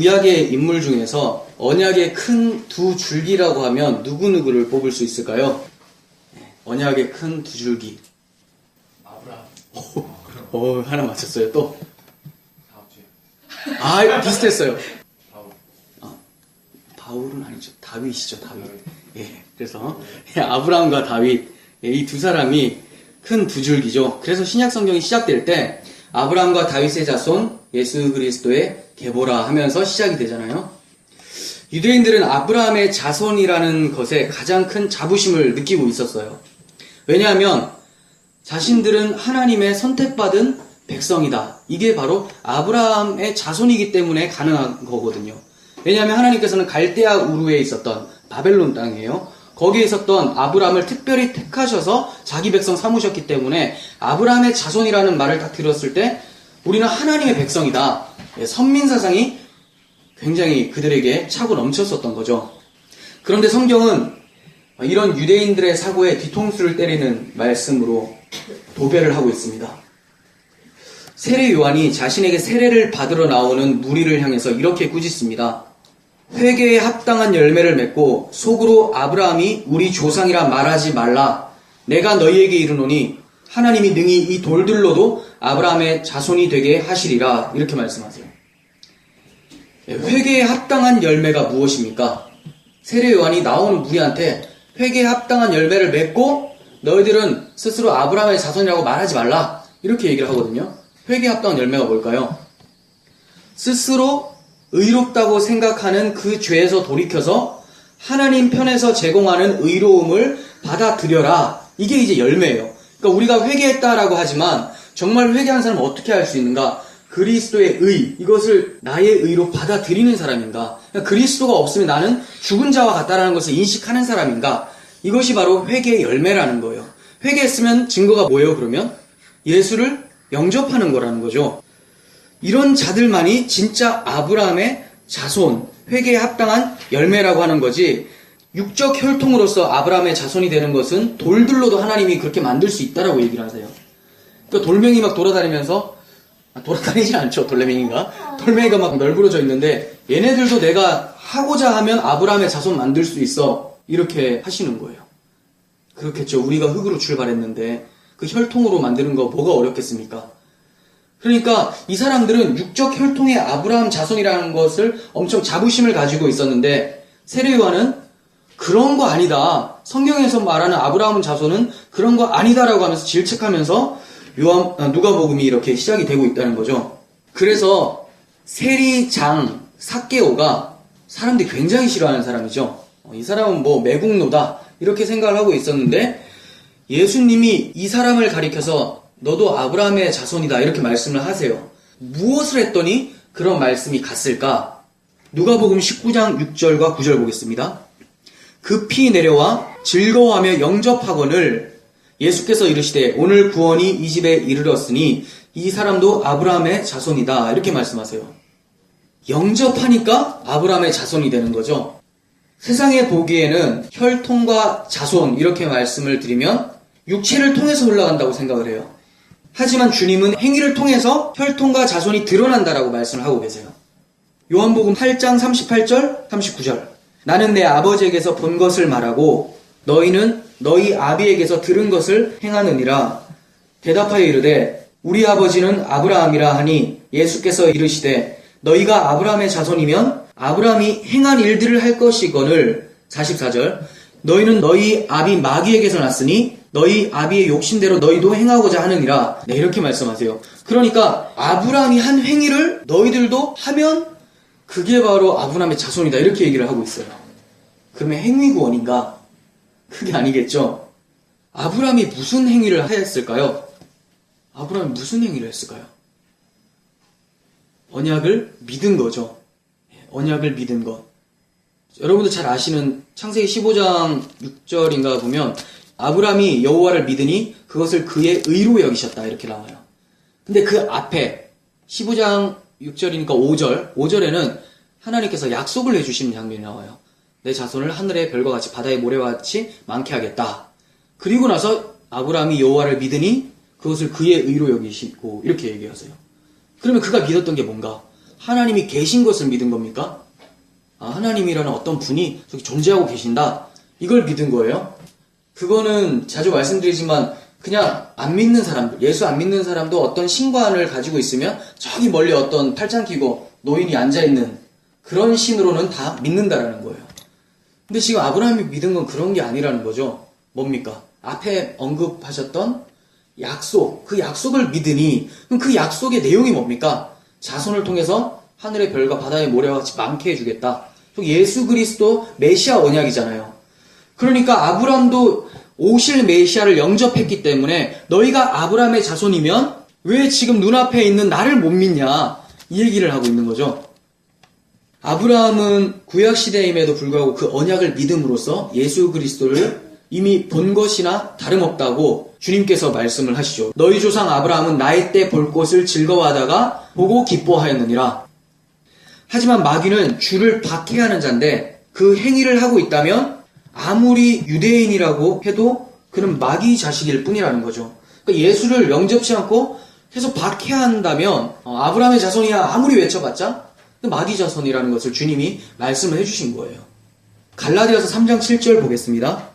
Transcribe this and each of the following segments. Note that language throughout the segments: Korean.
구약의 인물 중에서 언약의 큰 두 줄기라고 하면 누구누구를 뽑을 수 있을까요? 언약의 큰 두 줄기. 아브라함. 하나 맞췄어요. 또. 다음 주에. 비슷했어요. 바울. 바울은 아니죠. 다윗이죠, 다윗. 예, 그래서 아브라함과 다윗, 이 두 사람이 큰 두 줄기죠. 그래서 신약 성경이 시작될 때 아브라함과 다윗의 자손 예수 그리스도의 계보라 하면서 시작이 되잖아요. 유대인들은 아브라함의 자손이라는 것에 가장 큰 자부심을 느끼고 있었어요. 왜냐하면 자신들은 하나님의 선택받은 백성이다. 이게 바로 아브라함의 자손이기 때문에 가능한 거거든요. 왜냐하면 하나님께서는 갈대아 우르에 있었던 바벨론 땅이에요. 거기에 있었던 아브라함을 특별히 택하셔서 자기 백성 삼으셨기 때문에 아브라함의 자손이라는 말을 딱 들었을 때 우리는 하나님의 백성이다. 선민사상이 굉장히 그들에게 차고 넘쳤었던 거죠. 그런데 성경은 이런 유대인들의 사고에 뒤통수를 때리는 말씀으로 도배를 하고 있습니다. 세례 요한이 자신에게 세례를 받으러 나오는 무리를 향해서 이렇게 꾸짖습니다. 회개에 합당한 열매를 맺고 속으로 아브라함이 우리 조상이라 말하지 말라. 내가 너희에게 이르노니 하나님이 능히 이 돌들로도 아브라함의 자손이 되게 하시리라. 이렇게 말씀하세요. 회개에 합당한 열매가 무엇입니까? 세례 요한이 나오는 무리한테 회개에 합당한 열매를 맺고 너희들은 스스로 아브라함의 자손이라고 말하지 말라. 이렇게 얘기를 하거든요. 회개에 합당한 열매가 뭘까요? 스스로 의롭다고 생각하는 그 죄에서 돌이켜서 하나님 편에서 제공하는 의로움을 받아들여라. 이게 이제 열매예요. 그러니까 우리가 회개했다라고 하지만 정말 회개한 사람은 어떻게 할 수 있는가? 그리스도의 의, 이것을 나의 의로 받아들이는 사람인가? 그러니까 그리스도가 없으면 나는 죽은 자와 같다라는 것을 인식하는 사람인가? 이것이 바로 회개의 열매라는 거예요. 회개했으면 증거가 뭐예요, 그러면? 예수를 영접하는 거라는 거죠. 이런 자들만이 진짜 아브라함의 자손, 회개에 합당한 열매라고 하는 거지, 육적 혈통으로서 아브라함의 자손이 되는 것은 돌들로도 하나님이 그렇게 만들 수 있다라고 얘기를 하세요. 그러니까 돌멩이 막 돌아다니면서, 돌아다니지 않죠, 돌멩이가. 돌멩이가 막 널브러져 있는데, 얘네들도 내가 하고자 하면 아브라함의 자손 만들 수 있어. 이렇게 하시는 거예요. 그렇겠죠. 우리가 흙으로 출발했는데, 그 혈통으로 만드는 거 뭐가 어렵겠습니까? 그러니까 이 사람들은 육적 혈통의 아브라함 자손이라는 것을 엄청 자부심을 가지고 있었는데 세례 요한은 그런 거 아니다. 성경에서 말하는 아브라함 자손은 그런 거 아니다라고 하면서 질책하면서 누가복음이 이렇게 시작이 되고 있다는 거죠. 그래서 세리장 삭개오가 사람들이 굉장히 싫어하는 사람이죠. 이 사람은 뭐 매국노다 이렇게 생각을 하고 있었는데 예수님이 이 사람을 가리켜서 너도 아브라함의 자손이다 이렇게 말씀을 하세요. 무엇을 했더니 그런 말씀이 갔을까? 누가복음 19장 6절과 9절 보겠습니다. 급히 내려와 즐거워하며 영접하거늘 예수께서 이르시되 오늘 구원이 이 집에 이르렀으니 이 사람도 아브라함의 자손이다 이렇게 말씀하세요. 영접하니까 아브라함의 자손이 되는 거죠. 세상에 보기에는 혈통과 자손 이렇게 말씀을 드리면 육체를 통해서 흘러간다고 생각을 해요. 하지만 주님은 행위를 통해서 혈통과 자손이 드러난다라고 말씀을 하고 계세요. 요한복음 8장 38절, 39절. 나는 내 아버지에게서 본 것을 말하고 너희는 너희 아비에게서 들은 것을 행하느니라. 대답하여 이르되 우리 아버지는 아브라함이라 하니 예수께서 이르시되 너희가 아브라함의 자손이면 아브라함이 행한 일들을 할 것이거늘. 44절. 너희는 너희 아비 마귀에게서 났으니 너희 아비의 욕심대로 너희도 행하고자 하느니라. 네, 이렇게 말씀하세요. 그러니까 아브라함이 한 행위를 너희들도 하면 그게 바로 아브라함의 자손이다 이렇게 얘기를 하고 있어요. 그러면 행위구원인가? 그게 아니겠죠. 아브라함이 무슨 행위를 했을까요? 아브라함이 무슨 행위를 했을까요? 언약을 믿은 거죠. 언약을 믿은 것. 여러분도 잘 아시는 창세기 15장 6절인가 보면 아브라함이 여호와를 믿으니 그것을 그의 의로 여기셨다 이렇게 나와요. 근데 그 앞에 15장 6절이니까 5절에는 하나님께서 약속을 해주시는 장면이 나와요. 내 자손을 하늘의 별과 같이 바다의 모래와 같이 많게 하겠다. 그리고 나서 아브라함이 여호와를 믿으니 그것을 그의 의로 여기시고 이렇게 얘기하세요. 그러면 그가 믿었던 게 뭔가? 하나님이 계신 것을 믿은 겁니까? 하나님이라는 어떤 분이 저기 존재하고 계신다. 이걸 믿은 거예요? 그거는 자주 말씀드리지만 그냥 안 믿는 사람들, 예수 안 믿는 사람도 어떤 신관을 가지고 있으면 저기 멀리 어떤 팔짱 끼고 노인이 앉아있는 그런 신으로는 다 믿는다라는 거예요. 근데 지금 아브라함이 믿은 건 그런 게 아니라는 거죠. 뭡니까? 앞에 언급하셨던 약속, 그 약속을 믿으니 그럼 그 약속의 내용이 뭡니까? 자손을 통해서 하늘의 별과 바다의 모래와 같이 많게 해주겠다. 예수 그리스도 메시아 언약이잖아요. 그러니까 아브라함도 오실 메시아를 영접했기 때문에 너희가 아브라함의 자손이면 왜 지금 눈앞에 있는 나를 못 믿냐, 이 얘기를 하고 있는 거죠. 아브라함은 구약시대임에도 불구하고 그 언약을 믿음으로써 예수 그리스도를 이미 본 것이나 다름없다고 주님께서 말씀을 하시죠. 너희 조상 아브라함은 나이 때 볼 것을 즐거워하다가 보고 기뻐하였느니라. 하지만 마귀는 주를 박해하는 자인데 그 행위를 하고 있다면 아무리 유대인이라고 해도 그는 마귀 자식일 뿐이라는 거죠. 그러니까 예수를 영접치 않고 계속 박해한다면 아브라함의 자손이야 아무리 외쳐봤자 마귀 자손이라는 것을 주님이 말씀을 해주신 거예요. 갈라디아서 3장 7절 보겠습니다.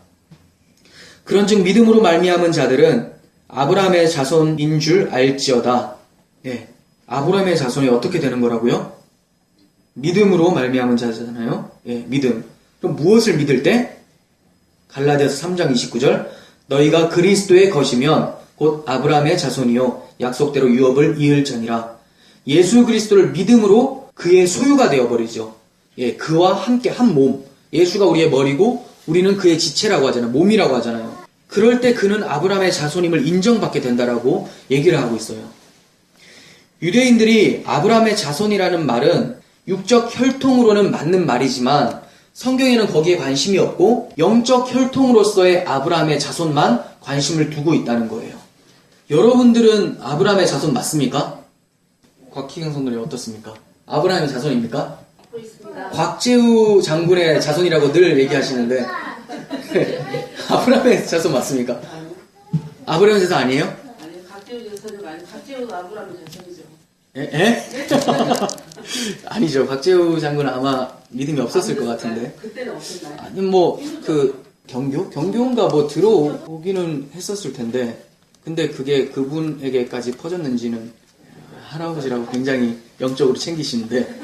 그런즉 믿음으로 말미암은 자들은 아브라함의 자손인 줄 알지어다. 네, 아브라함의 자손이 어떻게 되는 거라고요? 믿음으로 말미암은 자잖아요. 예, 믿음. 그럼 무엇을 믿을 때? 갈라디아서 3장 29절 너희가 그리스도의 것이면 곧 아브라함의 자손이요 약속대로 유업을 이을자니라. 예수 그리스도를 믿음으로 그의 소유가 되어버리죠. 예, 그와 함께 한 몸. 예수가 우리의 머리고 우리는 그의 지체라고 하잖아요. 몸이라고 하잖아요. 그럴 때 그는 아브라함의 자손임을 인정받게 된다라고 얘기를 하고 있어요. 유대인들이 아브라함의 자손이라는 말은 육적 혈통으로는 맞는 말이지만 성경에는 거기에 관심이 없고 영적 혈통으로서의 아브라함의 자손만 관심을 두고 있다는 거예요. 여러분들은 아브라함의 자손 맞습니까? 곽희경 성도님 어떻습니까? 아브라함의 자손입니까? 곽재우 장군의 자손이라고 늘 얘기하시는데 아브라함의 자손 맞습니까? 아브라함의 자손 아니에요? 아니, 곽재우 자손이 아니고 곽재우가 아브라함의 자손이죠. 에? 아니죠. 곽재우 장군은 아마 믿음이 없었을 것 같은데. 그때는 없었나요? 아니 경교인가 들어오기는 했었을 텐데. 근데 그게 그분에게까지 퍼졌는지는 할아버지라고 굉장히 영적으로 챙기시는데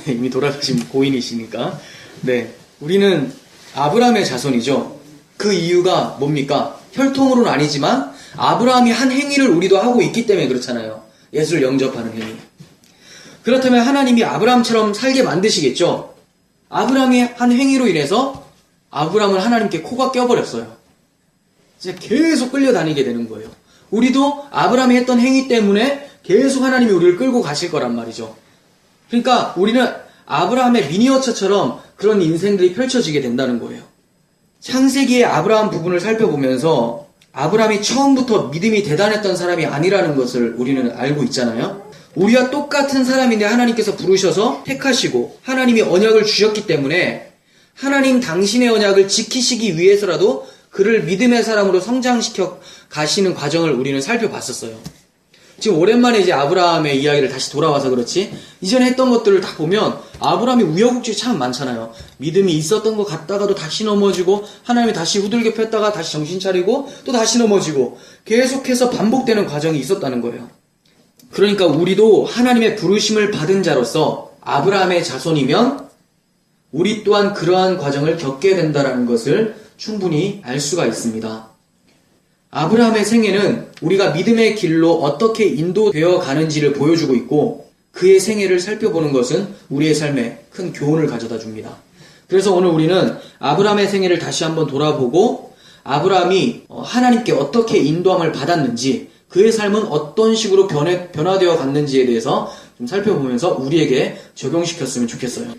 이미 돌아가신 고인이시니까. 네, 우리는 아브라함의 자손이죠. 그 이유가 뭡니까? 혈통으로는 아니지만 아브라함이 한 행위를 우리도 하고 있기 때문에 그렇잖아요. 예수를 영접하는 행위. 그렇다면 하나님이 아브라함처럼 살게 만드시겠죠? 아브라함이 한 행위로 인해서 아브라함은 하나님께 코가 껴버렸어요. 이제 계속 끌려다니게 되는 거예요. 우리도 아브라함이 했던 행위 때문에 계속 하나님이 우리를 끌고 가실 거란 말이죠. 그러니까 우리는 아브라함의 미니어처처럼 그런 인생들이 펼쳐지게 된다는 거예요. 창세기의 아브라함 부분을 살펴보면서 아브라함이 처음부터 믿음이 대단했던 사람이 아니라는 것을 우리는 알고 있잖아요. 우리와 똑같은 사람인데 하나님께서 부르셔서 택하시고 하나님이 언약을 주셨기 때문에 하나님 당신의 언약을 지키시기 위해서라도 그를 믿음의 사람으로 성장시켜 가시는 과정을 우리는 살펴봤었어요. 지금 오랜만에 이제 아브라함의 이야기를 다시 돌아와서 그렇지 이전에 했던 것들을 다 보면 아브라함이 우여곡절이 참 많잖아요. 믿음이 있었던 것 같다가도 다시 넘어지고 하나님이 다시 후들겨 폈다가 다시 정신 차리고 또 다시 넘어지고 계속해서 반복되는 과정이 있었다는 거예요. 그러니까 우리도 하나님의 부르심을 받은 자로서 아브라함의 자손이면 우리 또한 그러한 과정을 겪게 된다는 것을 충분히 알 수가 있습니다. 아브라함의 생애는 우리가 믿음의 길로 어떻게 인도되어 가는지를 보여주고 있고 그의 생애를 살펴보는 것은 우리의 삶에 큰 교훈을 가져다 줍니다. 그래서 오늘 우리는 아브라함의 생애를 다시 한번 돌아보고 아브라함이 하나님께 어떻게 인도함을 받았는지 그의 삶은 어떤 식으로 변화되어 갔는지에 대해서 좀 살펴보면서 우리에게 적용시켰으면 좋겠어요.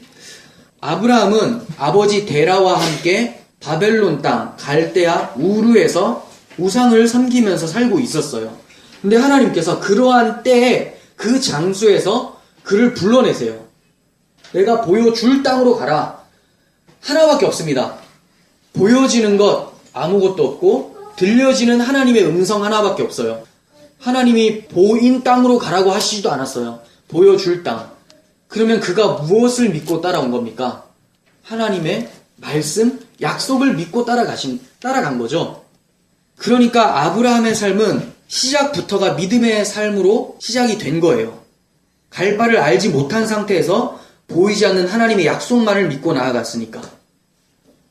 아브라함은 아버지 데라와 함께 바벨론 땅 갈대아 우르에서 우상을 섬기면서 살고 있었어요. 근데 하나님께서 그러한 때에 그 장소에서 그를 불러내세요. 내가 보여줄 땅으로 가라. 하나밖에 없습니다. 보여지는 것 아무것도 없고 들려지는 하나님의 음성 하나밖에 없어요. 하나님이 보인 땅으로 가라고 하시지도 않았어요. 보여줄 땅. 그러면 그가 무엇을 믿고 따라온 겁니까? 하나님의 말씀, 약속을 믿고 따라간 거죠. 그러니까 아브라함의 삶은 시작부터가 믿음의 삶으로 시작이 된 거예요. 갈 바를 알지 못한 상태에서 보이지 않는 하나님의 약속만을 믿고 나아갔으니까.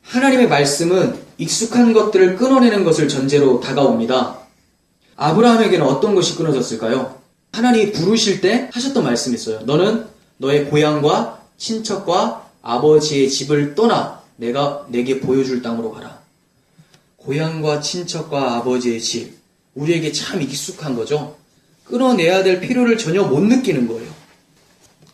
하나님의 말씀은 익숙한 것들을 끊어내는 것을 전제로 다가옵니다. 아브라함에게는 어떤 것이 끊어졌을까요? 하나님이 부르실 때 하셨던 말씀이 있어요. 너는 너의 고향과 친척과 아버지의 집을 떠나 내가 내게 보여줄 땅으로 가라. 고향과 친척과 아버지의 집. 우리에게 참 익숙한 거죠. 끊어내야 될 필요를 전혀 못 느끼는 거예요.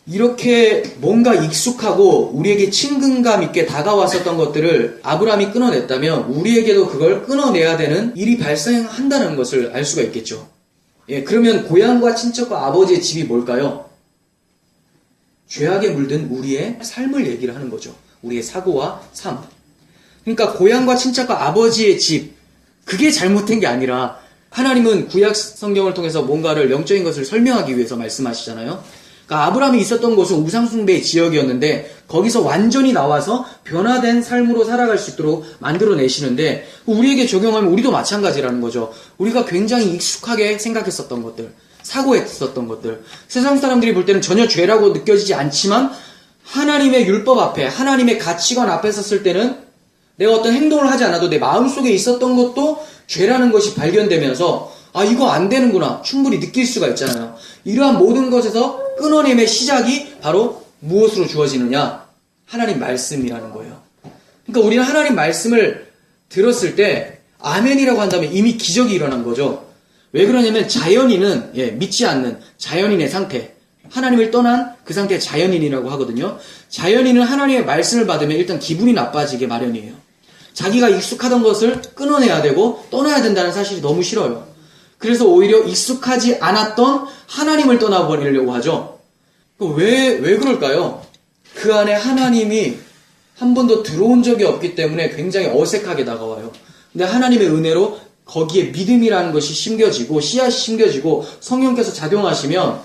이렇게 뭔가 익숙하고 우리에게 친근감 있게 다가왔었던 것들을 아브라함이 끊어냈다면 우리에게도 그걸 끊어내야 되는 일이 발생한다는 것을 알 수가 있겠죠. 예, 그러면 고향과 친척과 아버지의 집이 뭘까요? 죄악에 물든 우리의 삶을 얘기를 하는 거죠. 우리의 사고와 삶. 그러니까 고향과 친척과 아버지의 집, 그게 잘못된 게 아니라 하나님은 구약 성경을 통해서 뭔가를 영적인 것을 설명하기 위해서 말씀하시잖아요. 그러니까 아브라함이 있었던 곳은 우상숭배의 지역이었는데 거기서 완전히 나와서 변화된 삶으로 살아갈 수 있도록 만들어내시는데 우리에게 적용하면 우리도 마찬가지라는 거죠. 우리가 굉장히 익숙하게 생각했었던 것들, 사고했었던 것들, 세상 사람들이 볼 때는 전혀 죄라고 느껴지지 않지만 하나님의 율법 앞에, 하나님의 가치관 앞에 섰을 때는 내가 어떤 행동을 하지 않아도 내 마음속에 있었던 것도 죄라는 것이 발견되면서 아, 이거 안 되는구나 충분히 느낄 수가 있잖아요. 이러한 모든 것에서 끊어냄의 시작이 바로 무엇으로 주어지느냐? 하나님 말씀이라는 거예요. 그러니까 우리는 하나님 말씀을 들었을 때 아멘이라고 한다면 이미 기적이 일어난 거죠. 왜 그러냐면 자연인은 믿지 않는 자연인의 상태, 하나님을 떠난 그 상태의 자연인이라고 하거든요. 자연인은 하나님의 말씀을 받으면 일단 기분이 나빠지게 마련이에요. 자기가 익숙하던 것을 끊어내야 되고 떠나야 된다는 사실이 너무 싫어요. 그래서 오히려 익숙하지 않았던 하나님을 떠나버리려고 하죠. 왜 그럴까요? 그 안에 하나님이 한 번도 들어온 적이 없기 때문에 굉장히 어색하게 다가와요. 근데 하나님의 은혜로 거기에 믿음이라는 것이 심겨지고 씨앗이 심겨지고 성령께서 작용하시면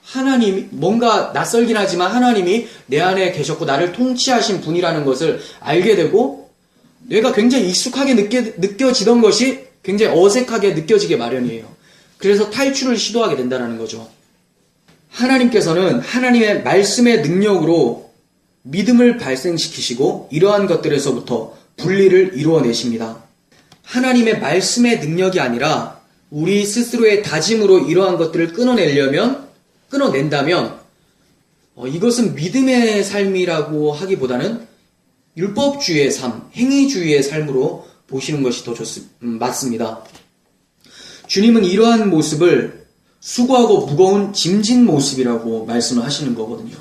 하나님이 뭔가 낯설긴 하지만 하나님이 내 안에 계셨고 나를 통치하신 분이라는 것을 알게 되고 내가 굉장히 익숙하게 느껴지던 것이 굉장히 어색하게 느껴지게 마련이에요. 그래서 탈출을 시도하게 된다는 거죠. 하나님께서는 하나님의 말씀의 능력으로 믿음을 발생시키시고 이러한 것들에서부터 분리를 이루어내십니다. 하나님의 말씀의 능력이 아니라 우리 스스로의 다짐으로 이러한 것들을 끊어낸다면 이것은 믿음의 삶이라고 하기보다는 율법주의의 삶, 행위주의의 삶으로 보시는 것이 더 맞습니다. 주님은 이러한 모습을 수고하고 무거운 짐진 모습이라고 말씀을 하시는 거거든요.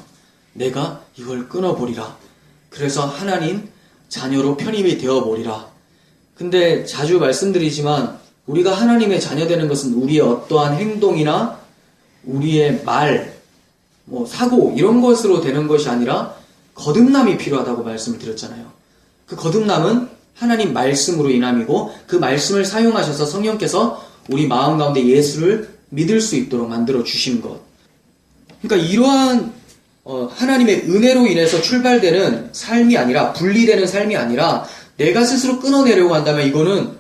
내가 이걸 끊어버리라. 그래서 하나님 자녀로 편입이 되어버리라. 근데 자주 말씀드리지만 우리가 하나님의 자녀 되는 것은 우리의 어떠한 행동이나 우리의 말, 사고 이런 것으로 되는 것이 아니라 거듭남이 필요하다고 말씀을 드렸잖아요. 그 거듭남은 하나님 말씀으로 인함이고 그 말씀을 사용하셔서 성령께서 우리 마음 가운데 예수를 믿을 수 있도록 만들어 주신 것. 그러니까 이러한 하나님의 은혜로 인해서 출발되는 삶이 아니라 분리되는 삶이 아니라 내가 스스로 끊어내려고 한다면 이거는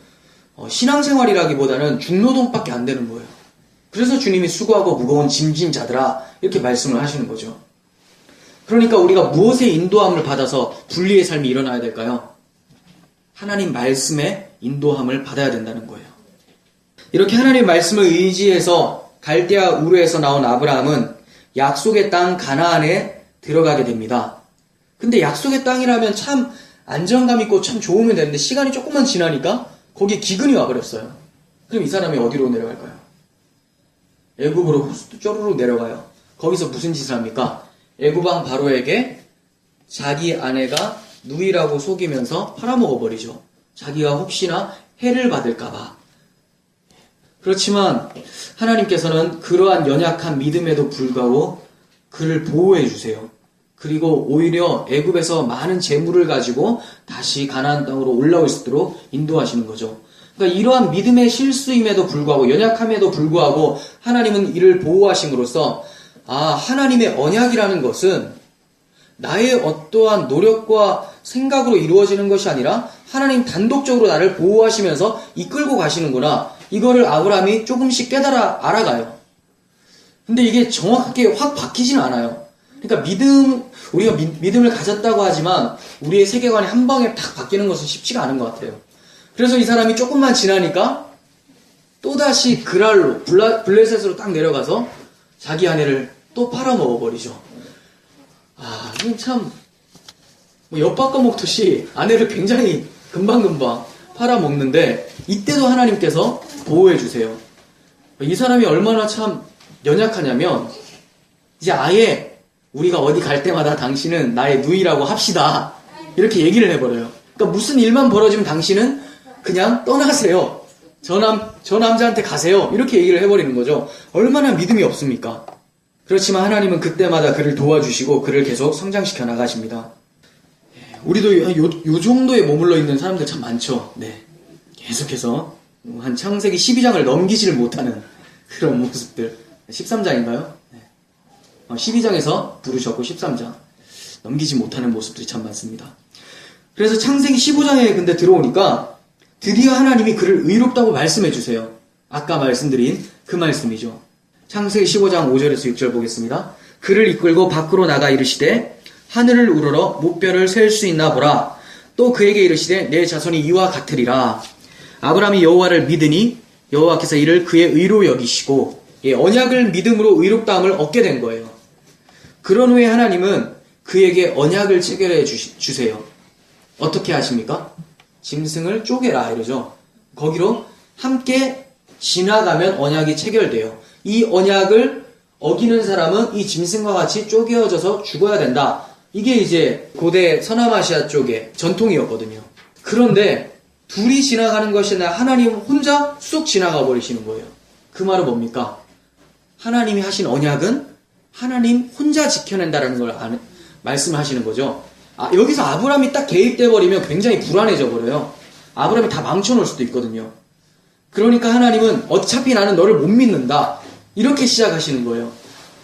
신앙생활이라기보다는 중노동밖에 안 되는 거예요. 그래서 주님이 수고하고 무거운 짐진 자들아 이렇게 말씀을 하시는 거죠. 그러니까 우리가 무엇의 인도함을 받아서 분리의 삶이 일어나야 될까요? 하나님 말씀의 인도함을 받아야 된다는 거예요. 이렇게 하나님 말씀을 의지해서 갈대아 우르에서 나온 아브라함은 약속의 땅 가나안에 들어가게 됩니다. 근데 약속의 땅이라면 참 안정감 있고 참 좋으면 되는데 시간이 조금만 지나니까 거기에 기근이 와버렸어요. 그럼 이 사람이 어디로 내려갈까요? 애굽으로 쪼르르 내려가요. 거기서 무슨 짓을 합니까? 애굽왕 바로에게 자기 아내가 누이라고 속이면서 팔아먹어버리죠. 자기가 혹시나 해를 받을까봐. 그렇지만 하나님께서는 그러한 연약한 믿음에도 불구하고 그를 보호해 주세요. 그리고 오히려 애굽에서 많은 재물을 가지고 다시 가나안 땅으로 올라올 수 있도록 인도하시는 거죠. 그러니까 이러한 믿음의 실수임에도 불구하고 연약함에도 불구하고 하나님은 이를 보호하심으로써 하나님의 언약이라는 것은 나의 어떠한 노력과 생각으로 이루어지는 것이 아니라 하나님 단독적으로 나를 보호하시면서 이끌고 가시는구나. 이거를 아브라함이 조금씩 깨달아 알아가요. 근데 이게 정확하게 확 바뀌지는 않아요. 그러니까 우리가 믿음을 가졌다고 하지만 우리의 세계관이 한 방에 탁 바뀌는 것은 쉽지가 않은 것 같아요. 그래서 이 사람이 조금만 지나니까 또다시 그랄로, 블레셋으로 딱 내려가서 자기 아내를 또 팔아먹어버리죠. 이건 참, 엿바꿔먹듯이 아내를 굉장히 금방금방 팔아먹는데, 이때도 하나님께서 보호해주세요. 이 사람이 얼마나 참 연약하냐면, 이제 아예 우리가 어디 갈 때마다 당신은 나의 누이라고 합시다. 이렇게 얘기를 해버려요. 그러니까 무슨 일만 벌어지면 당신은 그냥 떠나세요. 저 남자한테 가세요. 이렇게 얘기를 해버리는 거죠. 얼마나 믿음이 없습니까? 그렇지만 하나님은 그때마다 그를 도와주시고 그를 계속 성장시켜 나가십니다. 우리도 요 정도에 머물러 있는 사람들 참 많죠. 네. 계속해서 한 창세기 12장을 넘기지를 못하는 그런 모습들. 13장인가요? 네. 12장에서 부르셨고 13장 넘기지 못하는 모습들이 참 많습니다. 그래서 창세기 15장에 근데 들어오니까 드디어 하나님이 그를 의롭다고 말씀해 주세요. 아까 말씀드린 그 말씀이죠. 창세기 15장 5절에서 6절 보겠습니다. 그를 이끌고 밖으로 나가 이르시되 하늘을 우러러 목별을 셀 수 있나 보라. 또 그에게 이르시되 내 자손이 이와 같으리라. 아브라함이 여호와를 믿으니 여호와께서 이를 그의 의로 여기시고 언약을 믿음으로 의롭다함을 얻게 된 거예요. 그런 후에 하나님은 그에게 언약을 체결해 주세요. 어떻게 하십니까? 짐승을 쪼개라 이러죠. 거기로 함께 지나가면 언약이 체결돼요. 이 언약을 어기는 사람은 이 짐승과 같이 쪼개어져서 죽어야 된다. 이게 이제 고대 서남아시아 쪽의 전통이었거든요. 그런데 둘이 지나가는 것이 아니라 하나님 혼자 쑥 지나가 버리시는 거예요. 그 말은 뭡니까? 하나님이 하신 언약은 하나님 혼자 지켜낸다라는 걸 말씀하시는 거죠. 여기서 아브라함이 딱 개입돼 버리면 굉장히 불안해져 버려요. 아브라함이 다 망쳐놓을 수도 있거든요. 그러니까 하나님은 어차피 나는 너를 못 믿는다. 이렇게 시작하시는 거예요.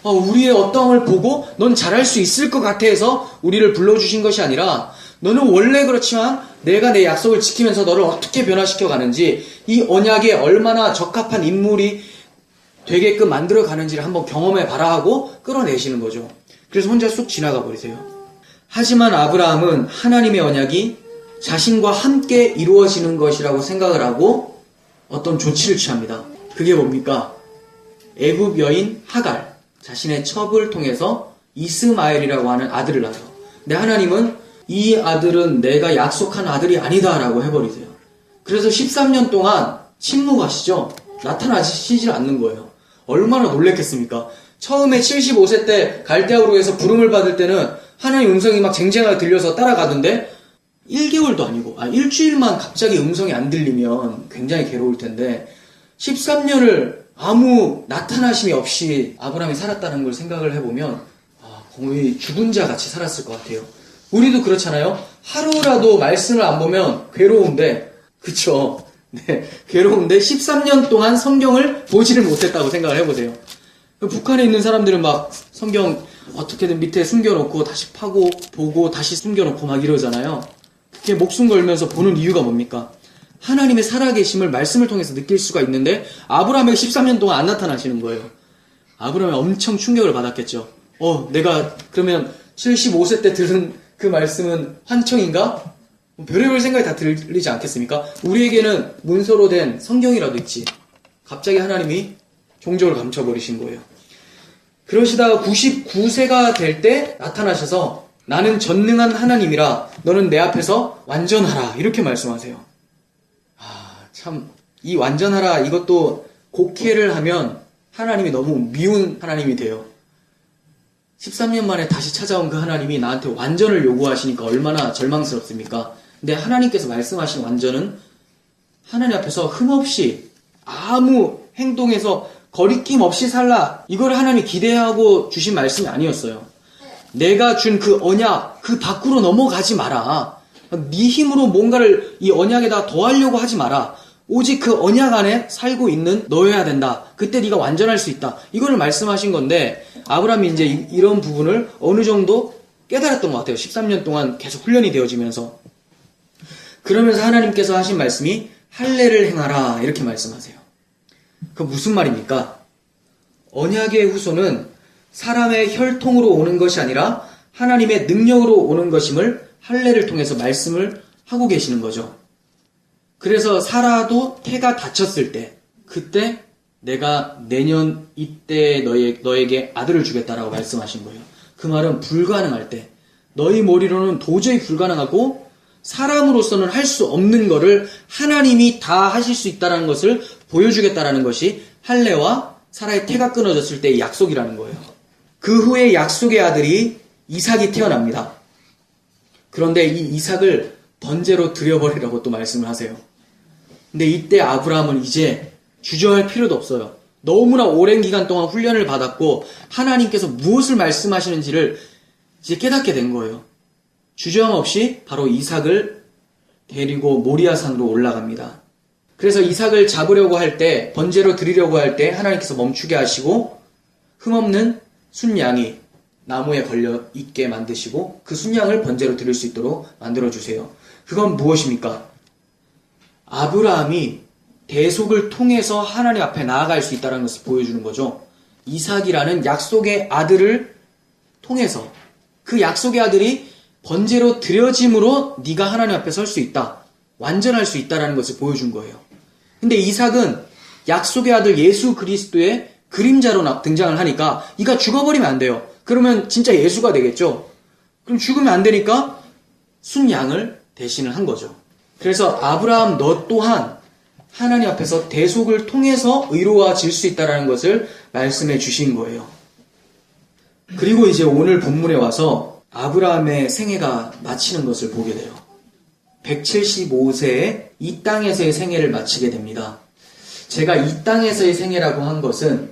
우리의 어떠함을 보고 넌 잘할 수 있을 것 같아 해서 우리를 불러주신 것이 아니라 너는 원래 그렇지만 내가 내 약속을 지키면서 너를 어떻게 변화시켜 가는지 이 언약에 얼마나 적합한 인물이 되게끔 만들어 가는지를 한번 경험해 봐라 하고 끌어내시는 거죠. 그래서 혼자 쑥 지나가 버리세요. 하지만 아브라함은 하나님의 언약이 자신과 함께 이루어지는 것이라고 생각을 하고 어떤 조치를 취합니다. 그게 뭡니까? 애굽 여인 하갈, 자신의 첩을 통해서 이스마엘이라고 하는 아들을 낳아요. 근데 하나님은 이 아들은 내가 약속한 아들이 아니다라고 해버리세요. 그래서 13년 동안 침묵하시죠. 나타나시질 않는 거예요. 얼마나 놀랬겠습니까? 처음에 75세 때 갈대아우르에서 부름을 받을 때는 하나님 음성이 막 쟁쟁하게 들려서 따라가던데 1개월도 아니고 일주일만 갑자기 음성이 안 들리면 굉장히 괴로울 텐데 13년을 아무 나타나심이 없이 아브라함이 살았다는 걸 생각을 해보면 거의 죽은 자 같이 살았을 것 같아요. 우리도 그렇잖아요. 하루라도 말씀을 안 보면 괴로운데 그쵸? 네, 괴로운데 13년 동안 성경을 보지를 못했다고 생각을 해보세요. 북한에 있는 사람들은 막 성경 어떻게든 밑에 숨겨놓고 다시 파고 보고 다시 숨겨놓고 막 이러잖아요. 그게 목숨 걸면서 보는 이유가 뭡니까? 하나님의 살아계심을 말씀을 통해서 느낄 수가 있는데 아브라함에게 13년 동안 안 나타나시는 거예요. 아브라함이 엄청 충격을 받았겠죠. 내가 그러면 75세 때 들은 그 말씀은 환청인가? 별의별 생각이 다 들리지 않겠습니까? 우리에게는 문서로 된 성경이라도 있지. 갑자기 하나님이 종족을 감춰버리신 거예요. 그러시다가 99세가 될 때 나타나셔서 나는 전능한 하나님이라 너는 내 앞에서 완전하라 이렇게 말씀하세요. 참 이 완전하라 이것도 곡해를 하면 하나님이 너무 미운 하나님이 돼요. 13년 만에 다시 찾아온 그 하나님이 나한테 완전을 요구하시니까 얼마나 절망스럽습니까? 근데 하나님께서 말씀하신 완전은 하나님 앞에서 흠없이 아무 행동에서 거리낌 없이 살라. 이걸 하나님이 기대하고 주신 말씀이 아니었어요. 내가 준 그 언약 그 밖으로 넘어가지 마라. 네 힘으로 뭔가를 이 언약에다 더하려고 하지 마라. 오직 그 언약 안에 살고 있는 너여야 된다. 그때 네가 완전할 수 있다. 이거를 말씀하신 건데 아브라함이 이제 이런 부분을 어느 정도 깨달았던 것 같아요. 13년 동안 계속 훈련이 되어지면서. 그러면서 하나님께서 하신 말씀이 할례를 행하라 이렇게 말씀하세요. 그 무슨 말입니까? 언약의 후손은 사람의 혈통으로 오는 것이 아니라 하나님의 능력으로 오는 것임을 할례를 통해서 말씀을 하고 계시는 거죠. 그래서 사라도 태가 다쳤을 때 그때 내가 내년 이때 너에게 아들을 주겠다라고 말씀하신 거예요. 그 말은 불가능할 때 너희 머리로는 도저히 불가능하고 사람으로서는 할 수 없는 거를 하나님이 다 하실 수 있다는 것을 보여주겠다라는 것이 할례와 사라의 태가 끊어졌을 때의 약속이라는 거예요. 그 후에 약속의 아들이 이삭이 태어납니다. 그런데 이 이삭을 번제로 드려버리라고 또 말씀을 하세요. 근데 이때 아브라함은 이제 주저할 필요도 없어요. 너무나 오랜 기간 동안 훈련을 받았고 하나님께서 무엇을 말씀하시는지를 이제 깨닫게 된 거예요. 주저함 없이 바로 이삭을 데리고 모리아산으로 올라갑니다. 그래서 이삭을 잡으려고 할 때, 번제로 드리려고 할 때 하나님께서 멈추게 하시고 흠없는 순양이 나무에 걸려 있게 만드시고 그 순양을 번제로 드릴 수 있도록 만들어주세요. 그건 무엇입니까? 아브라함이 대속을 통해서 하나님 앞에 나아갈 수 있다는 것을 보여주는 거죠. 이삭이라는 약속의 아들을 통해서 그 약속의 아들이 번제로 드려짐으로 네가 하나님 앞에 설 수 있다. 완전할 수 있다는 것을 보여준 거예요. 근데 이삭은 약속의 아들 예수 그리스도의 그림자로 등장을 하니까 이가 죽어버리면 안 돼요. 그러면 진짜 예수가 되겠죠. 그럼 죽으면 안 되니까 순양을 대신을 한 거죠. 그래서 아브라함 너 또한 하나님 앞에서 대속을 통해서 의로워질 수 있다는 것을 말씀해 주신 거예요. 그리고 이제 오늘 본문에 와서 아브라함의 생애가 마치는 것을 보게 돼요. 175세에 이 땅에서의 생애를 마치게 됩니다. 제가 이 땅에서의 생애라고 한 것은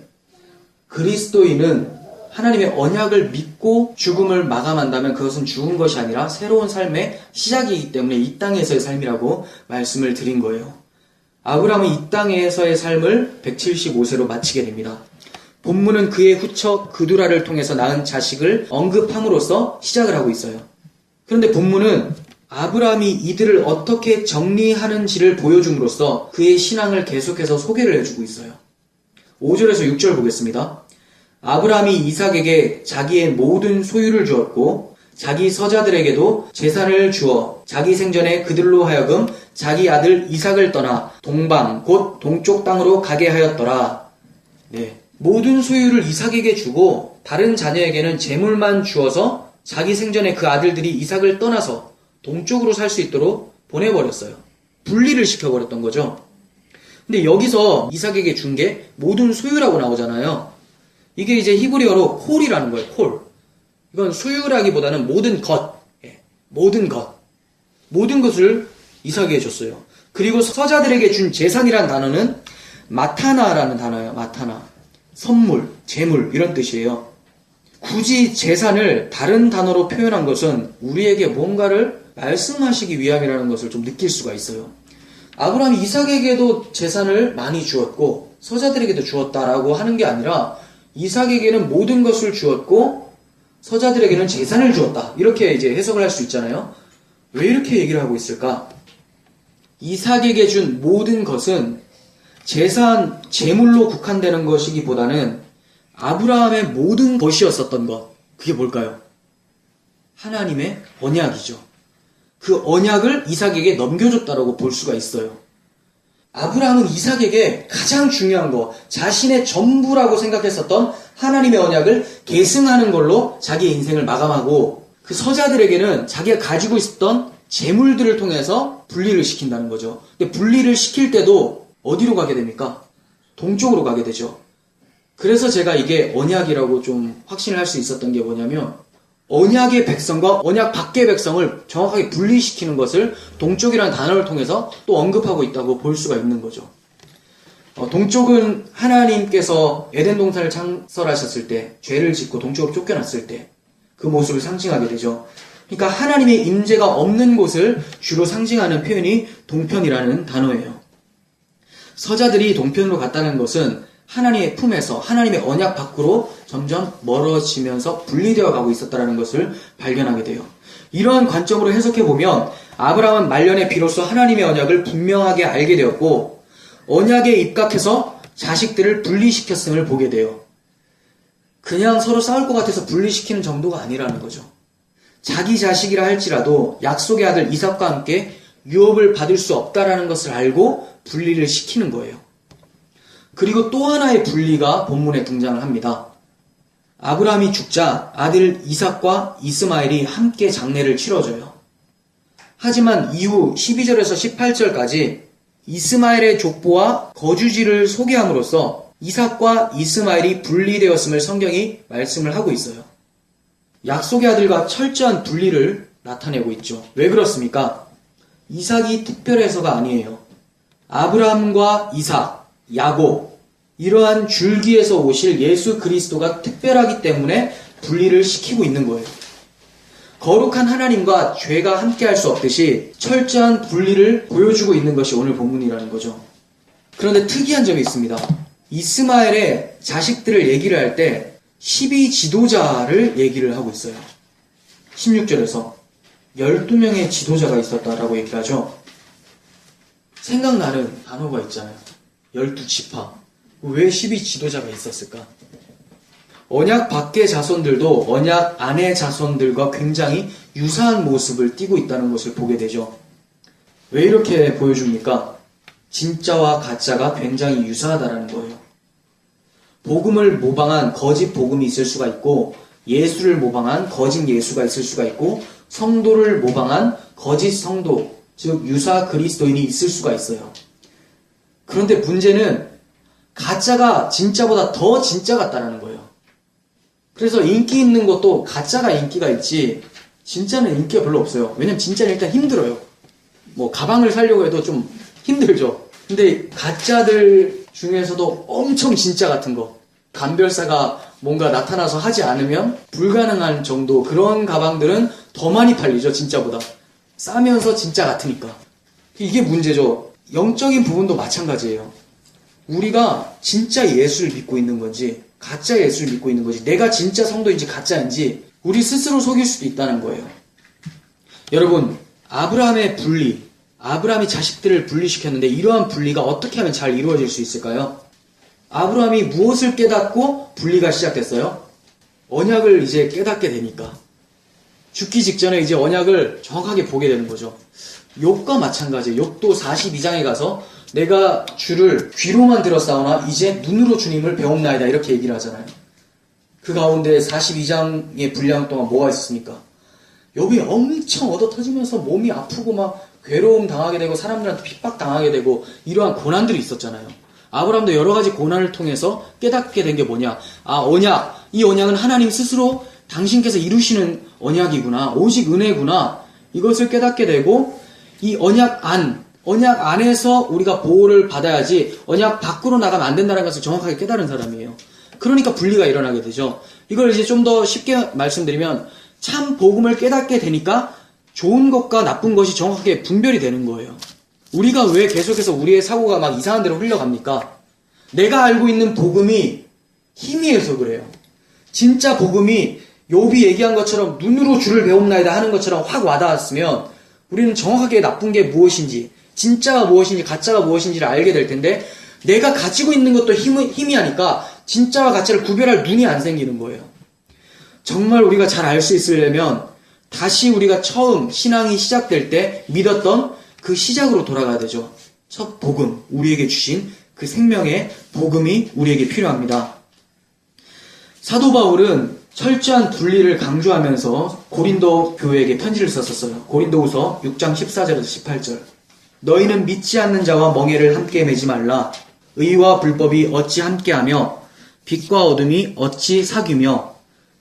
그리스도인은 하나님의 언약을 믿고 죽음을 마감한다면 그것은 죽은 것이 아니라 새로운 삶의 시작이기 때문에 이 땅에서의 삶이라고 말씀을 드린 거예요. 아브라함은 이 땅에서의 삶을 175세로 마치게 됩니다. 본문은 그의 후처 그두라를 통해서 낳은 자식을 언급함으로써 시작을 하고 있어요. 그런데 본문은 아브라함이 이들을 어떻게 정리하는지를 보여줌으로써 그의 신앙을 계속해서 소개를 해주고 있어요. 5절에서 6절 보겠습니다. 아브라함이 이삭에게 자기의 모든 소유를 주었고 자기 서자들에게도 재산을 주어 자기 생전에 그들로 하여금 자기 아들 이삭을 떠나 동방 곧 동쪽 땅으로 가게 하였더라. 네, 모든 소유를 이삭에게 주고 다른 자녀에게는 재물만 주어서 자기 생전에 그 아들들이 이삭을 떠나서 동쪽으로 살 수 있도록 보내버렸어요. 분리를 시켜버렸던 거죠. 근데 여기서 이삭에게 준 게 모든 소유라고 나오잖아요. 이게 이제 히브리어로 콜이라는 거예요. 콜. 이건 소유라기보다는 모든 것. 모든 것. 모든 것을 이삭에게 줬어요. 그리고 서자들에게 준 재산이라는 단어는 마타나라는 단어예요. 마타나. 선물, 재물 이런 뜻이에요. 굳이 재산을 다른 단어로 표현한 것은 우리에게 뭔가를 말씀하시기 위함이라는 것을 좀 느낄 수가 있어요. 아브라함이 이삭에게도 재산을 많이 주었고 서자들에게도 주었다라고 하는 게 아니라 이삭에게는 모든 것을 주었고 서자들에게는 재산을 주었다. 이렇게 이제 해석을 할 수 있잖아요. 왜 이렇게 얘기를 하고 있을까? 이삭에게 준 모든 것은 재산, 재물로 국한되는 것이기보다는 아브라함의 모든 것이었었던 것. 그게 뭘까요? 하나님의 언약이죠. 그 언약을 이삭에게 넘겨줬다라고 볼 수가 있어요. 아브라함은 이삭에게 가장 중요한 거, 자신의 전부라고 생각했었던 하나님의 언약을 계승하는 걸로 자기의 인생을 마감하고 그 서자들에게는 자기가 가지고 있었던 재물들을 통해서 분리를 시킨다는 거죠. 근데 분리를 시킬 때도 어디로 가게 됩니까? 동쪽으로 가게 되죠. 그래서 제가 이게 언약이라고 좀 확신을 할 수 있었던 게 뭐냐면 언약의 백성과 언약 밖의 백성을 정확하게 분리시키는 것을 동쪽이라는 단어를 통해서 또 언급하고 있다고 볼 수가 있는 거죠. 동쪽은 하나님께서 에덴 동산을 창설하셨을 때 죄를 짓고 동쪽으로 쫓겨났을 때 그 모습을 상징하게 되죠. 그러니까 하나님의 임재가 없는 곳을 주로 상징하는 표현이 동편이라는 단어예요. 서자들이 동편으로 갔다는 것은 하나님의 품에서 하나님의 언약 밖으로 점점 멀어지면서 분리되어 가고 있었다는 것을 발견하게 돼요. 이러한 관점으로 해석해보면 아브라함은 말년에 비로소 하나님의 언약을 분명하게 알게 되었고 언약에 입각해서 자식들을 분리시켰음을 보게 돼요. 그냥 서로 싸울 것 같아서 분리시키는 정도가 아니라는 거죠. 자기 자식이라 할지라도 약속의 아들 이삭과 함께 유업을 받을 수 없다라는 것을 알고 분리를 시키는 거예요. 그리고 또 하나의 분리가 본문에 등장을 합니다. 아브라함이 죽자 아들 이삭과 이스마엘이 함께 장례를 치러줘요. 하지만 이후 12절에서 18절까지 이스마엘의 족보와 거주지를 소개함으로써 이삭과 이스마엘이 분리되었음을 성경이 말씀을 하고 있어요. 약속의 아들과 철저한 분리를 나타내고 있죠. 왜 그렇습니까? 이삭이 특별해서가 아니에요. 아브라함과 이삭, 야곱, 이러한 줄기에서 오실 예수 그리스도가 특별하기 때문에 분리를 시키고 있는 거예요. 거룩한 하나님과 죄가 함께할 수 없듯이 철저한 분리를 보여주고 있는 것이 오늘 본문이라는 거죠. 그런데 특이한 점이 있습니다. 이스마엘의 자식들을 얘기를 할 때 12지도자를 얘기를 하고 있어요. 16절에서 12명의 지도자가 있었다라고 얘기를 하죠. 생각나는 단어가 있잖아요. 12지파. 왜 12지도자가 있었을까? 언약 밖의 자손들도 언약 안의 자손들과 굉장히 유사한 모습을 띠고 있다는 것을 보게 되죠. 왜 이렇게 보여줍니까? 진짜와 가짜가 굉장히 유사하다는 거예요. 복음을 모방한 거짓 복음이 있을 수가 있고 예수를 모방한 거짓 예수가 있을 수가 있고 성도를 모방한 거짓 성도, 즉 유사 그리스도인이 있을 수가 있어요. 그런데 문제는 가짜가 진짜보다 더 진짜 같다는 거예요. 그래서 인기 있는 것도 가짜가 인기가 있지 진짜는 인기가 별로 없어요. 왜냐면 진짜는 일단 힘들어요. 뭐 가방을 사려고 해도 좀 힘들죠. 근데 가짜들 중에서도 엄청 진짜 같은 거, 감별사가 뭔가 나타나서 하지 않으면 불가능한 정도, 그런 가방들은 더 많이 팔리죠. 진짜보다 싸면서 진짜 같으니까. 이게 문제죠. 영적인 부분도 마찬가지예요. 우리가 진짜 예수를 믿고 있는 건지 가짜 예수를 믿고 있는 건지, 내가 진짜 성도인지 가짜인지 우리 스스로 속일 수도 있다는 거예요. 여러분, 아브라함의 분리, 아브라함이 자식들을 분리시켰는데 이러한 분리가 어떻게 하면 잘 이루어질 수 있을까요? 아브라함이 무엇을 깨닫고 분리가 시작됐어요? 언약을 이제 깨닫게 되니까. 죽기 직전에 이제 언약을 정확하게 보게 되는 거죠. 욥과 마찬가지예요. 욥도 42장에 가서 내가 주를 귀로만 들었사오나 이제 눈으로 주님을 배움나이다, 이렇게 얘기를 하잖아요. 그 가운데 42장의 분량 동안 뭐가 있었습니까? 욥이 엄청 얻어터지면서 몸이 아프고 막 괴로움 당하게 되고 사람들한테 핍박 당하게 되고 이러한 고난들이 있었잖아요. 아브라함도 여러 가지 고난을 통해서 깨닫게 된 게 뭐냐? 아, 언약. 이 언약은 하나님 스스로 당신께서 이루시는 언약이구나. 오직 은혜구나. 이것을 깨닫게 되고 이 언약 안에서 우리가 보호를 받아야지 언약 밖으로 나가면 안 된다는 것을 정확하게 깨달은 사람이에요. 그러니까 분리가 일어나게 되죠. 이걸 이제 좀 더 쉽게 말씀드리면 참 복음을 깨닫게 되니까 좋은 것과 나쁜 것이 정확하게 분별이 되는 거예요. 우리가 왜 계속해서 우리의 사고가 막 이상한 데로 흘러갑니까? 내가 알고 있는 복음이 희미해서 그래요. 진짜 복음이 욥이 얘기한 것처럼 눈으로 주를 배움나이다 하는 것처럼 확 와닿았으면 우리는 정확하게 나쁜 게 무엇인지, 진짜가 무엇인지 가짜가 무엇인지를 알게 될 텐데 내가 가지고 있는 것도 희미하니까 진짜와 가짜를 구별할 눈이 안 생기는 거예요. 정말 우리가 잘 알 수 있으려면 다시 우리가 처음 신앙이 시작될 때 믿었던 그 시작으로 돌아가야 되죠. 첫 복음, 우리에게 주신 그 생명의 복음이 우리에게 필요합니다. 사도 바울은 철저한 분리를 강조하면서 고린도 교회에게 편지를 썼었어요. 고린도후서 6장 14절에서 18절. 너희는 믿지 않는 자와 멍에를 함께 매지 말라. 의와 불법이 어찌 함께하며 빛과 어둠이 어찌 사귀며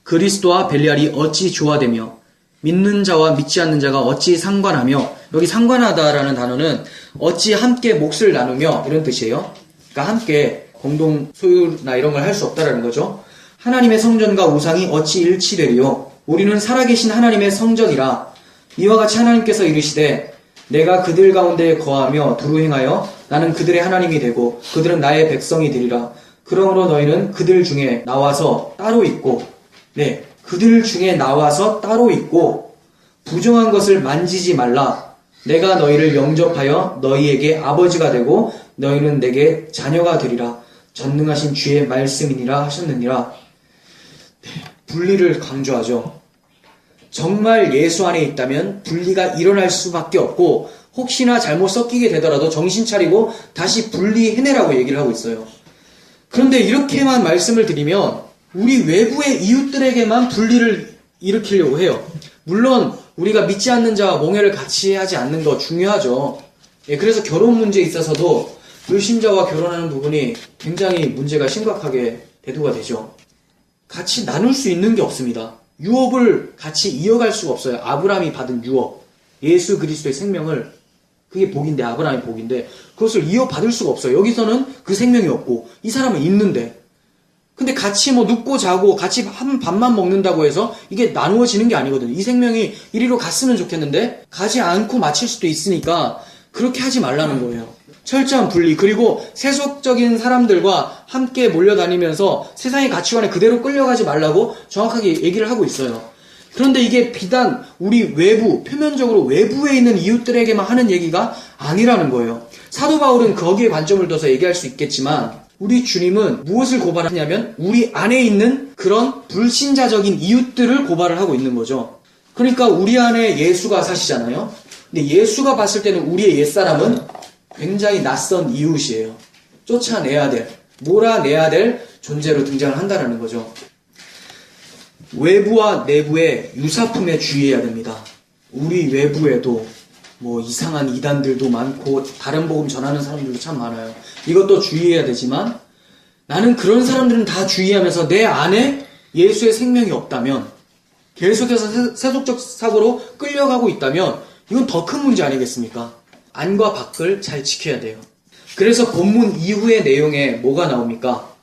그리스도와 벨리알이 어찌 조화되며 믿는 자와 믿지 않는 자가 어찌 상관하며, 여기 상관하다라는 단어는 어찌 함께 몫을 나누며 이런 뜻이에요. 그러니까 함께 공동 소유나 이런 걸 할 수 없다라는 거죠. 하나님의 성전과 우상이 어찌 일치되리요? 우리는 살아계신 하나님의 성전이라. 이와 같이 하나님께서 이르시되 내가 그들 가운데 거하며 두루 행하여 나는 그들의 하나님이 되고 그들은 나의 백성이 되리라. 그러므로 너희는 그들 중에 나와서 따로 있고, 네, 그들 중에 나와서 따로 있고 부정한 것을 만지지 말라. 내가 너희를 영접하여 너희에게 아버지가 되고 너희는 내게 자녀가 되리라. 전능하신 주의 말씀이니라 하셨느니라. 네, 분리를 강조하죠. 정말 예수 안에 있다면 분리가 일어날 수밖에 없고 혹시나 잘못 섞이게 되더라도 정신 차리고 다시 분리해내라고 얘기를 하고 있어요. 그런데 이렇게만 말씀을 드리면 우리 외부의 이웃들에게만 분리를 일으키려고 해요. 물론 우리가 믿지 않는 자와 몽회를 같이 하지 않는 거 중요하죠. 예, 그래서 결혼 문제에 있어서도 불신자와 결혼하는 부분이 굉장히 문제가 심각하게 대두가 되죠. 같이 나눌 수 있는 게 없습니다. 유업을 같이 이어갈 수가 없어요. 아브라함이 받은 유업, 예수 그리스도의 생명을, 그게 복인데, 아브라함의 복인데 그것을 이어받을 수가 없어요. 여기서는 그 생명이 없고 이 사람은 있는데, 근데 같이 뭐 눕고 자고 같이 한 밥만 먹는다고 해서 이게 나누어지는 게 아니거든요. 이 생명이 이리로 갔으면 좋겠는데 가지 않고 마칠 수도 있으니까 그렇게 하지 말라는 거예요. 철저한 분리. 그리고 세속적인 사람들과 함께 몰려다니면서 세상의 가치관에 그대로 끌려가지 말라고 정확하게 얘기를 하고 있어요. 그런데 이게 비단 우리 외부, 표면적으로 외부에 있는 이웃들에게만 하는 얘기가 아니라는 거예요. 사도 바울은 거기에 관점을 둬서 얘기할 수 있겠지만 우리 주님은 무엇을 고발하냐면 우리 안에 있는 그런 불신자적인 이웃들을 고발을 하고 있는 거죠. 그러니까 우리 안에 예수가 사시잖아요. 근데 예수가 봤을 때는 우리의 옛사람은 굉장히 낯선 이웃이에요. 쫓아내야 될, 몰아내야 될 존재로 등장을 한다는 거죠. 외부와 내부의 유사품에 주의해야 됩니다. 우리 외부에도 뭐 이상한 이단들도 많고 다른 복음 전하는 사람들도 참 많아요. 이것도 주의해야 되지만 나는 그런 사람들은 다 주의하면서 내 안에 예수의 생명이 없다면, 계속해서 세속적 사고로 끌려가고 있다면 이건 더 큰 문제 아니겠습니까? 안과 밖을 잘 지켜야 돼요. 그래서 본문 이후의 내용에 뭐가 나옵니까?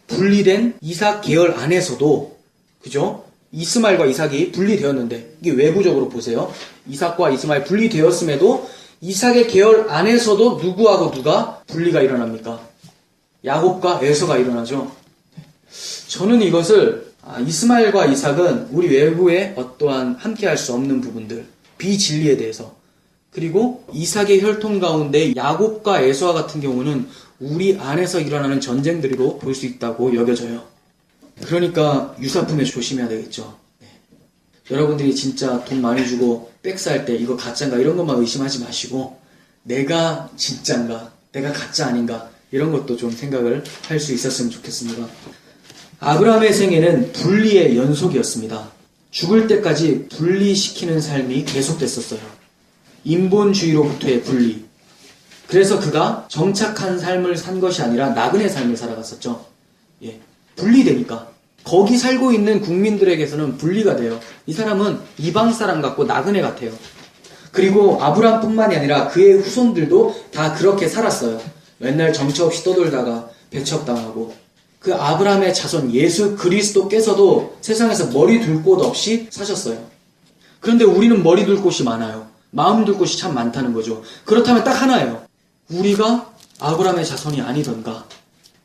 분리된 이삭 계열 안에서도, 그죠? 이스마엘과 이삭이 분리되었는데, 이게 외부적으로 보세요. 이삭과 이스마엘 분리되었음에도 이삭의 계열 안에서도 누구하고 누가 분리가 일어납니까? 야곱과 에서가 일어나죠. 저는 이것을 이스마엘과 이삭은 우리 외부에 어떠한 함께할 수 없는 부분들, 비진리에 대해서, 그리고 이삭의 혈통 가운데 야곱과 에서와 같은 경우는 우리 안에서 일어나는 전쟁들로 볼 수 있다고 여겨져요. 그러니까 유사품에 조심해야 되겠죠. 네. 여러분들이 진짜 돈 많이 주고 백스 할 때 이거 가짜인가 이런 것만 의심하지 마시고 내가 진짜인가, 내가 가짜 아닌가 이런 것도 좀 생각을 할 수 있었으면 좋겠습니다. 아브라함의 생애는 분리의 연속이었습니다. 죽을 때까지 분리시키는 삶이 계속됐었어요. 인본주의로부터의 분리. 그래서 그가 정착한 삶을 산 것이 아니라 나그네 삶을 살아갔었죠. 예, 분리되니까. 거기 살고 있는 국민들에게서는 분리가 돼요. 이 사람은 이방 사람 같고 나그네 같아요. 그리고 아브라함뿐만이 아니라 그의 후손들도 다 그렇게 살았어요. 맨날 정처 없이 떠돌다가 배척당하고. 그 아브라함의 자손 예수 그리스도께서도 세상에서 머리 둘 곳 없이 사셨어요. 그런데 우리는 머리 둘 곳이 많아요. 마음 둘 곳이 참 많다는 거죠. 그렇다면 딱 하나예요. 우리가 아브라함의 자손이 아니던가,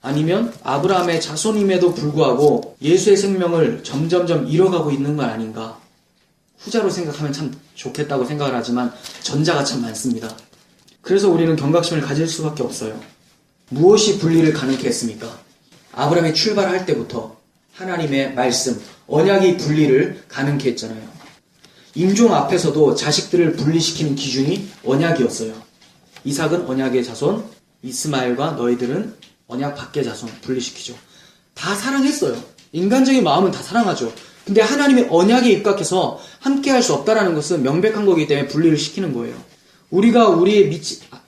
아니면 아브라함의 자손임에도 불구하고 예수의 생명을 점점점 잃어가고 있는 건 아닌가. 후자로 생각하면 참 좋겠다고 생각을 하지만 전자가 참 많습니다. 그래서 우리는 경각심을 가질 수밖에 없어요. 무엇이 분리를 가능케 했습니까? 아브라함이 출발할 때부터 하나님의 말씀, 언약이 분리를 가능케 했잖아요. 임종 앞에서도 자식들을 분리시키는 기준이 언약이었어요. 이삭은 언약의 자손, 이스마엘과 너희들은 언약 밖의 자손 분리시키죠. 다 사랑했어요. 인간적인 마음은 다 사랑하죠. 근데 하나님의 언약에 입각해서 함께할 수 없다는 것은 명백한 거기 때문에 분리를 시키는 거예요. 우리가 우리의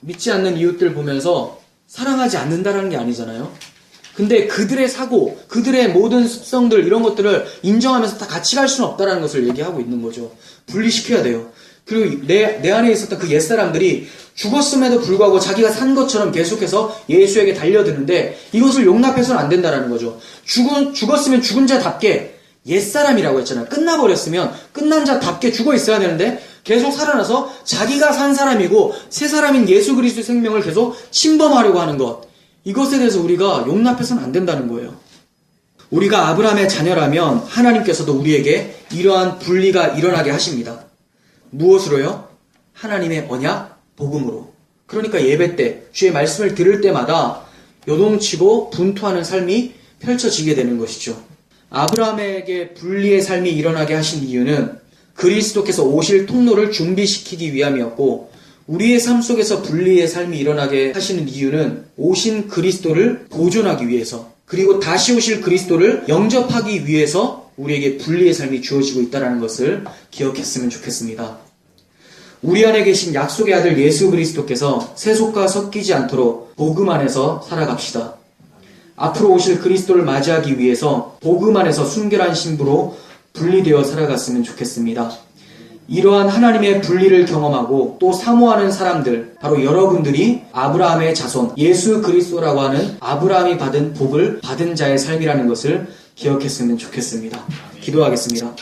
믿지 않는 이웃들 보면서 사랑하지 않는다는 게 아니잖아요. 근데 그들의 사고, 그들의 모든 습성들 이런 것들을 인정하면서 다 같이 갈 수는 없다는 것을 얘기하고 있는 거죠. 분리시켜야 돼요. 그리고 내 안에 있었던 그 옛사람들이 죽었음에도 불구하고 자기가 산 것처럼 계속해서 예수에게 달려드는데 이것을 용납해서는 안 된다는 거죠. 죽었으면 죽은 자답게 옛사람이라고 했잖아요. 끝나버렸으면 끝난 자답게 죽어 있어야 되는데 계속 살아나서 자기가 산 사람이고 새 사람인 예수 그리스도의 생명을 계속 침범하려고 하는 것. 이것에 대해서 우리가 용납해서는 안 된다는 거예요. 우리가 아브라함의 자녀라면 하나님께서도 우리에게 이러한 분리가 일어나게 하십니다. 무엇으로요? 하나님의 언약, 복음으로. 그러니까 예배 때, 주의 말씀을 들을 때마다 요동치고 분투하는 삶이 펼쳐지게 되는 것이죠. 아브라함에게 분리의 삶이 일어나게 하신 이유는 그리스도께서 오실 통로를 준비시키기 위함이었고, 우리의 삶 속에서 분리의 삶이 일어나게 하시는 이유는 오신 그리스도를 보존하기 위해서, 그리고 다시 오실 그리스도를 영접하기 위해서 우리에게 분리의 삶이 주어지고 있다는 것을 기억했으면 좋겠습니다. 우리 안에 계신 약속의 아들 예수 그리스도께서 세속과 섞이지 않도록 복음 안에서 살아갑시다. 앞으로 오실 그리스도를 맞이하기 위해서 복음 안에서 순결한 신부로 분리되어 살아갔으면 좋겠습니다. 이러한 하나님의 분리를 경험하고 또 사모하는 사람들, 바로 여러분들이 아브라함의 자손, 예수 그리스도라고 하는 아브라함이 받은 복을 받은 자의 삶이라는 것을 기억했으면 좋겠습니다. 기도하겠습니다.